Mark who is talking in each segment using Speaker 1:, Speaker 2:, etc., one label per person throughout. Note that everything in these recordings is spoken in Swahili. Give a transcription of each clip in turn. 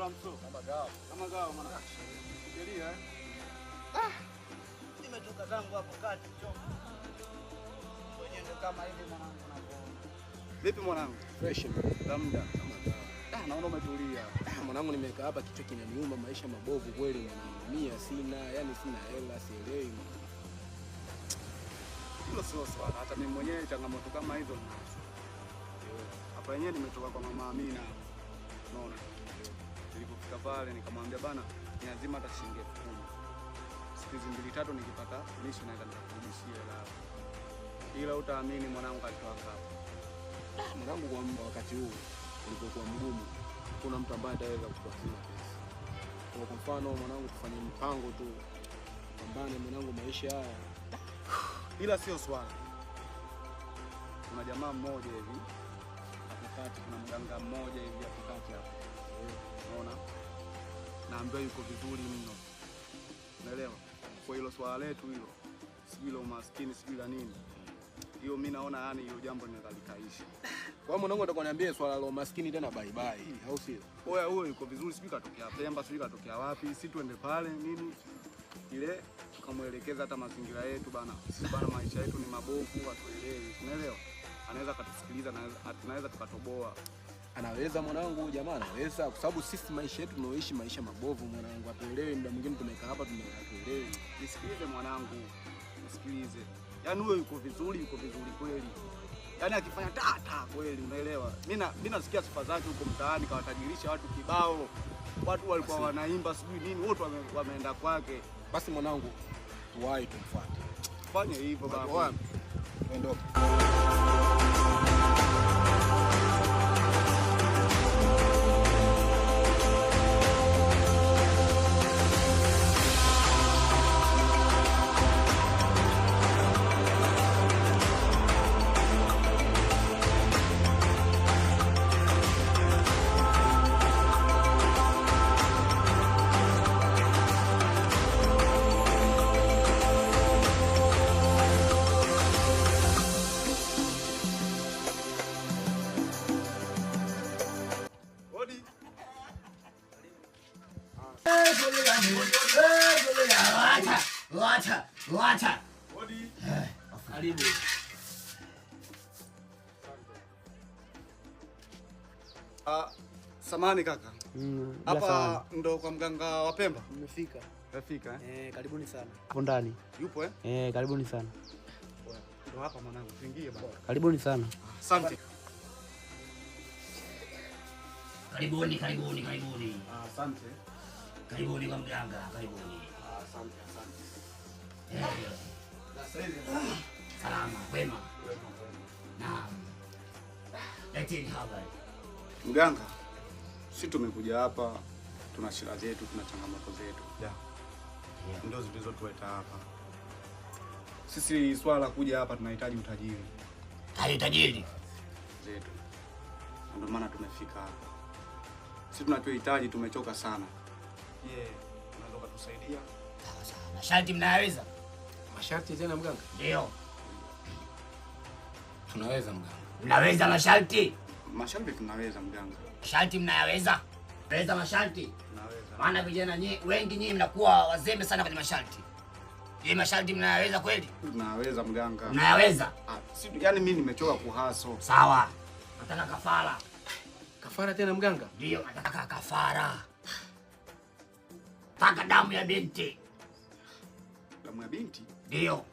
Speaker 1: mso. Kama gao mwana. Sheria
Speaker 2: nimetoka zangu hapo kati choma. Wenyewe ndo kama hivi mwanangu unapoona.
Speaker 1: Vipi mwanangu?
Speaker 3: Fresh
Speaker 1: Muda. Naona umetulia.
Speaker 3: Mwanangu nimekaa hapa kichwa kinaniuma, maisha mabovu kweli mwanangu. Mia sina, yani sina hela, sielewi.
Speaker 1: Hilo sio swala. Hata mimi mwenyewe changamoto kama hizo ninazo. Hapa yenyewe nimetoka kwa mama Amina. Unaona? Nilipofika pale nikamwambia bana, ni lazima hata shilingi 10,000. Siku hizi 2-3 nikipata lisho naweza nitakurudishia hela. Ila utaamini mwanangu alitoa ngapi?
Speaker 3: Mwanangu kwa wakati huu ulipokuwa mgumu, kuna mtu ambaye ataweza kukupatia pesa. Kwa mfano mwanangu, tufanye mpango tu, pambane mwanangu, maisha haya.
Speaker 1: Ila sio swala. Kuna jamaa mmoja hivi hapo, kuna mganga mmoja hivi hapo kati hapo. Unaona? Naambia yuko vizuri mno. Unaelewa? Kwa hilo swala letu hilo, sijui la umaskini, sijui la nini. Hiyo mimi naona yani hiyo jambo linalikaisha.
Speaker 3: Kwa mwanangu atakuwa niambie swala la umaskini tena bye bye, au sio?
Speaker 1: Oya, huyo yuko vizuri, sijui katokea Pemba, sijui katokea wapi, si tuende pale nini? Ile tukamuelekeza hata mazingira yetu bana. Sisi bana maisha yetu ni mabovu, hatuelewi. Unaelewa? Anaweza katusikiliza na tunaweza tukatoboa.
Speaker 3: Anaweza mwanangu, jamaa anaweza, kwa sababu sisi maisha yetu tunaoishi maisha mabovu mwanangu. Hatuelewi, muda mwingine tumekaa hapa tunatuelewi.
Speaker 1: Nisikilize mwanangu. Nisikilize. Yaani huyo yuko vizuri kweli. Yaani akifanya tata kweli, unaelewa? Mimi nasikia sifa zake huko mtaani, kawatajirisha watu kibao. Watu walikuwa wanaimba sijui nini, wote wameenda kwake.
Speaker 3: Basi mwanangu, tuwahi tumfuate.
Speaker 1: Fanya hivyo baba.
Speaker 3: Ondoka.
Speaker 2: Wacha.
Speaker 1: Odi.
Speaker 2: Karibu.
Speaker 1: Samahani kaka. Hapa ndo kwa mganga wa Pemba.
Speaker 2: Nimefika.
Speaker 1: Rafika
Speaker 2: Karibuni sana. Hapo ndani.
Speaker 1: Yupo
Speaker 2: karibuni sana.
Speaker 1: Ndo hapa mwanangu, tuingie baba.
Speaker 2: Karibuni sana.
Speaker 1: Asante.
Speaker 2: Karibuni.
Speaker 1: Asante.
Speaker 2: Karibuni kwa mganga, karibuni.
Speaker 1: Asante.
Speaker 2: Salama, wema. Naam. Leteni habari.
Speaker 1: Mganga, sisi tumekuja hapa, tuna shida zetu, tuna changamoto zetu. Ndio zilizotuleta hapa. Sisi swala la kuja hapa tunahitaji utajiri.
Speaker 2: Tajiri
Speaker 1: Zetu. Ndio maana tumefika hapa. Sisi tunachohitaji, tumechoka sana. Unaweza kutusaidia?
Speaker 2: Sawa. Masharti mnayaweza?
Speaker 3: Masharti tena mganga?
Speaker 2: Ndio.
Speaker 3: Tunaweza mganga.
Speaker 2: Mnaweza masharti?
Speaker 1: Masharti tunaweza mganga.
Speaker 2: Masharti mnayaweza? Naweza masharti?
Speaker 1: Tunaweza.
Speaker 2: Maana vijana wengi nyinyi mnakuwa wazembe sana kwenye masharti. Je, masharti mnayaweza kweli?
Speaker 1: Tunaweza mganga.
Speaker 2: Mnayaweza?
Speaker 1: Yaani mimi nimechoka kuhaso.
Speaker 2: Sawa. Nataka kafara.
Speaker 3: Kafara tena mganga?
Speaker 2: Ndio, nataka kafara. Taka damu ya binti.
Speaker 1: Damu ya binti?
Speaker 2: Ndio.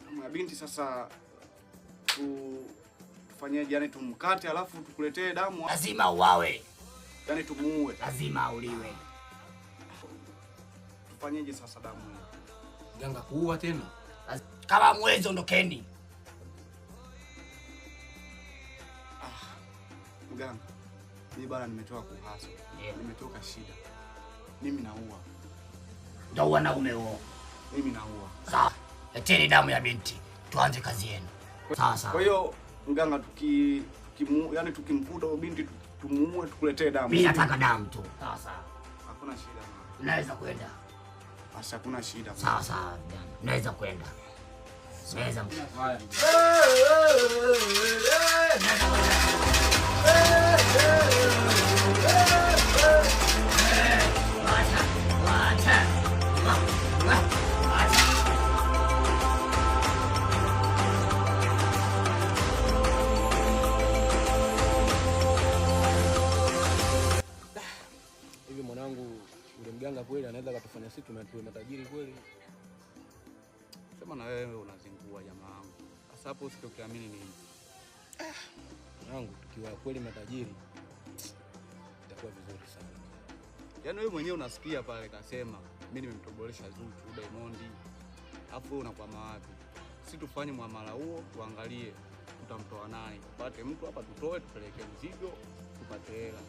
Speaker 1: Damu ya binti sasa tufanyeje? Yaani tumkate alafu tukuletee damu?
Speaker 2: Lazima uwawe.
Speaker 1: Yaani tumuue?
Speaker 2: Lazima auliwe.
Speaker 1: Tufanyeje sasa damu hiyo?
Speaker 3: Mganga kuua tena?
Speaker 2: Kama mwezi ondokeni.
Speaker 1: Mganga, mimi bana nimechoka kuhaso. Nimetoka shida. Mimi naua.
Speaker 2: Ndio wanaume wao.
Speaker 1: Mimi naua.
Speaker 2: Sawa. Leteni damu ya binti. Tuanze kazi yenu. Sawa.
Speaker 1: Kwa hiyo mganga, yaani tukimkuta binti tumuue, tukuletee damu.
Speaker 2: Mimi nataka damu tu. Sawa.
Speaker 1: Hakuna shida.
Speaker 2: Unaweza kwenda.
Speaker 1: Basi hakuna shida.
Speaker 2: Sawa. Unaweza kwenda. Naweza.
Speaker 3: Haya. ila kweli anaweza katufanya sisi tuwe matajiri kweli.
Speaker 1: Sema na wewe unazingua jamaa wangu. Sasa hapo usitokiamini nini?
Speaker 3: Mwanangu tukiwa kweli matajiri itakuwa vizuri sana.
Speaker 1: Yaani wewe mwenyewe unasikia pale kasema mimi nimemtobolesha Zuchu Diamond. Afu unakuwa mawapi? Sisi tufanye muamala huo tuangalie tutamtoa nani. Tupate mtu hapa tutoe tupeleke mzigo tupate hela.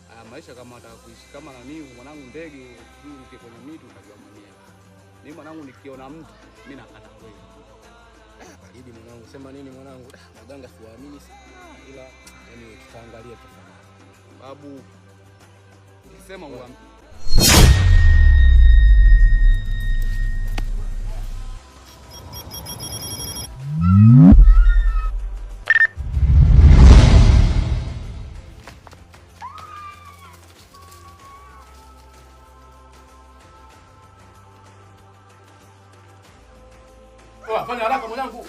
Speaker 1: Haya maisha kama nataka kuishi kama nani mwanangu ndege uke kwenye miti utajua mwenyewe. Mimi mwanangu nikiona mtu mimi nakata kweli.
Speaker 3: Baridi mwanangu, sema nini mwanangu? Maganga siwaamini sana ila yani tutaangalia tufanye.
Speaker 1: Babu ukisema uamini.
Speaker 3: Fanya haraka mwanangu.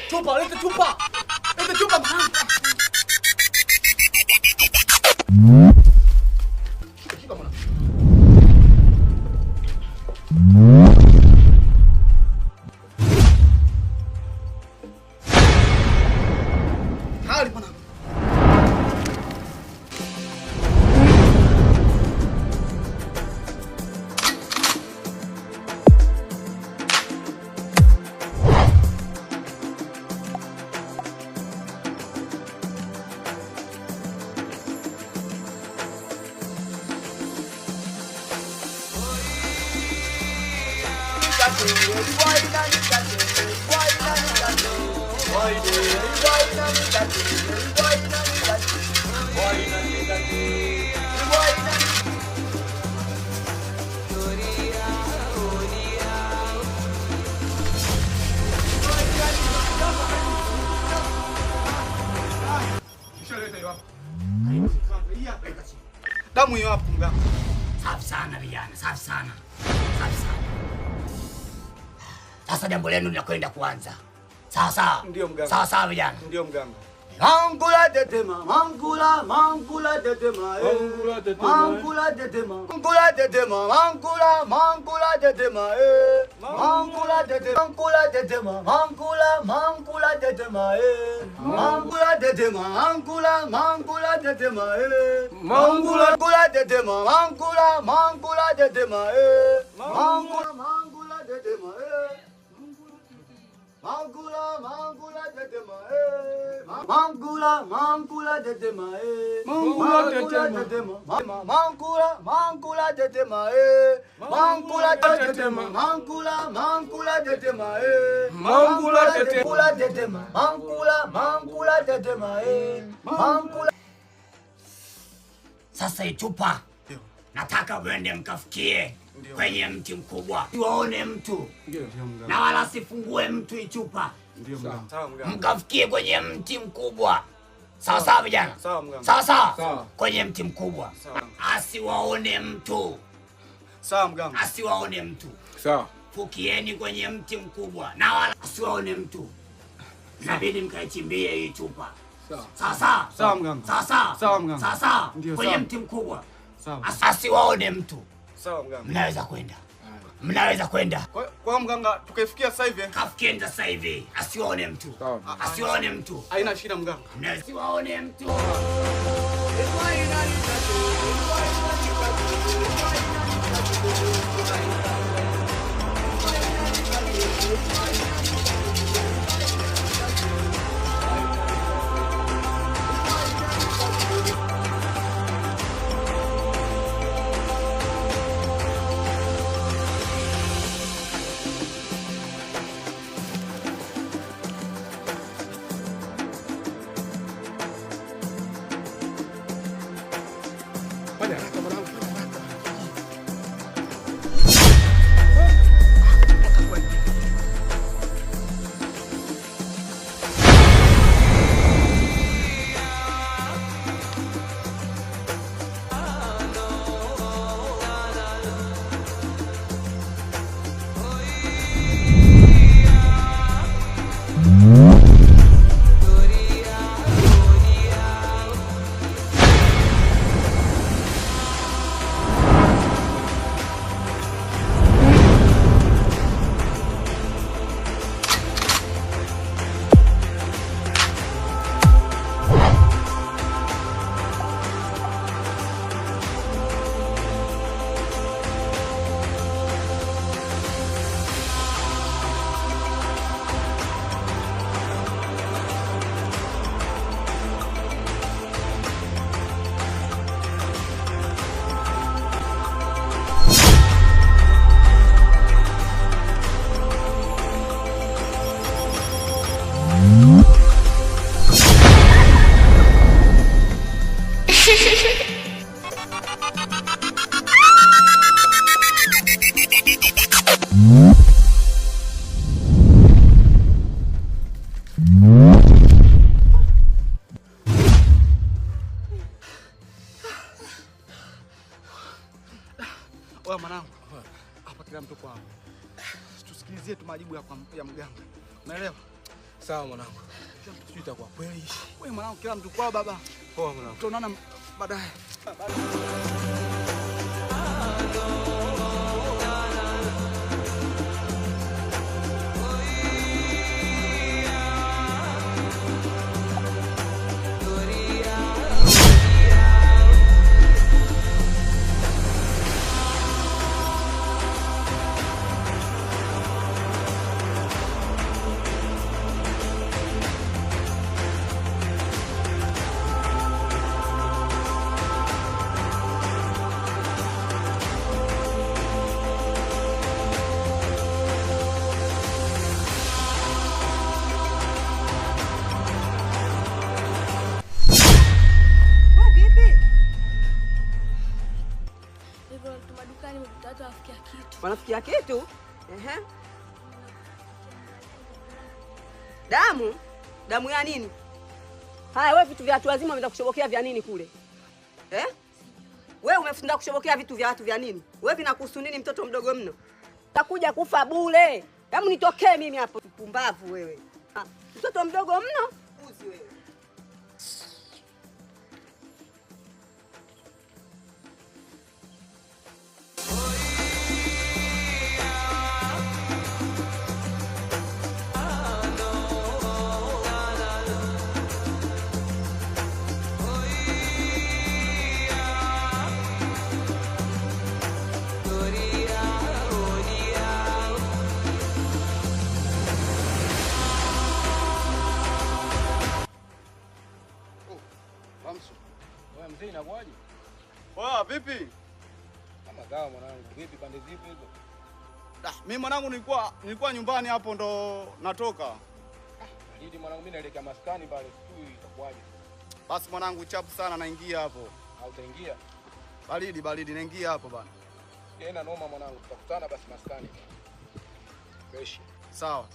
Speaker 3: Chupa, leta chupa. Leta chupa mwanangu. Shika mwanangu. Hali mwanangu.
Speaker 1: Damu hiyo hapo mganga.
Speaker 2: Safi sana vijana, safi sana. Safi sana. Sasa jambo lenu linakwenda kuanza. Sawa sawa.
Speaker 1: Ndio mganga.
Speaker 2: Sawa sawa vijana.
Speaker 1: Ndio mganga.
Speaker 2: Mangula tetema, mangula tetema,
Speaker 3: Mangula tetema.
Speaker 2: mangula tetema, mangula tetema, mangula tetema, mangula tetema, mangula tetema, mangula tetema, mangula tetema, mangula tetema, mangula tetema, mangula tetema, mangula tetema, Mangula tetema mangula tetema mangula tetema mangula tetema mangula tetema mangula tetema mangula tetema mangula. Sasa Ichupa, nataka uende mkafikie kwenye mti mkubwa. Tuone mtu. Na wala sifungue mtu Ichupa.
Speaker 1: Ndio mganga. Sawa mganga.
Speaker 2: Mkafikie kwenye mti mkubwa. Sawa sawa vijana.
Speaker 1: Sawa mganga.
Speaker 2: Sawa sawa. Kwenye mti mkubwa.
Speaker 1: Sawa.
Speaker 2: Asiwaone mtu.
Speaker 1: Sawa mganga.
Speaker 2: Asiwaone mtu.
Speaker 3: Sawa.
Speaker 2: Fukieni kwenye mti mkubwa. Na wala asiwaone mtu. Inabidi mkaichimbie hii chupa.
Speaker 3: Sawa.
Speaker 2: Sawa sawa.
Speaker 1: Sawa mganga.
Speaker 2: Sawa sawa.
Speaker 1: Sawa mganga.
Speaker 2: Sawa sawa.
Speaker 1: Ndio
Speaker 2: Kwenye
Speaker 1: sawa.
Speaker 2: mti mkubwa.
Speaker 1: Sawa.
Speaker 2: Asiwaone mtu.
Speaker 1: Sawa mganga.
Speaker 2: Mnaweza kwenda. Mnaweza kwenda.
Speaker 1: Kwa mganga tukaifikia sasa hivi.
Speaker 2: Kafikieni sasa hivi. Asiwaone mtu.
Speaker 3: Sawa.
Speaker 2: Asiwaone mtu.
Speaker 1: Haina shida mganga.
Speaker 2: Asiwaone mtu.
Speaker 3: Fanya haraka mwanangu.
Speaker 1: Oya mwanangu, hapa kila mtu kwao. Tusikilizie tu majibu ya mganga. Unaelewa?
Speaker 3: Sawa mwanangu. Sijui itakuwa kweli.
Speaker 1: Wewe mwanangu, kila mtu kwao baba.
Speaker 3: Poa mwanangu.
Speaker 1: Tutaonana baadaye.
Speaker 4: Wanafikia kitu? Ehe. Damu? Damu ya nini? Haya, wewe vitu vya watu wazima umeenda kushobokea vya nini kule? Wewe umefunda kushobokea vitu vya watu vya nini? Wewe vinakuhusu nini mtoto mdogo mno? Utakuja kufa bure. Hebu nitokee mimi hapo, pumbavu wewe. Mtoto mdogo mno? Uzi wewe.
Speaker 3: Wewe mzee inakuaje?
Speaker 1: Poa, vipi?
Speaker 3: Kama gawa mwanangu, vipi pande zipi hizo?
Speaker 1: Mimi mwanangu nilikuwa nyumbani hapo ndo natoka.
Speaker 3: Baridi mwanangu, mimi naelekea maskani pale, sijui itakuaje.
Speaker 1: Basi mwanangu chapu sana naingia hapo.
Speaker 3: Au utaingia?
Speaker 1: Baridi naingia hapo bana.
Speaker 3: Tena noma mwanangu, tutakutana basi maskani. Fresh.
Speaker 1: Sawa.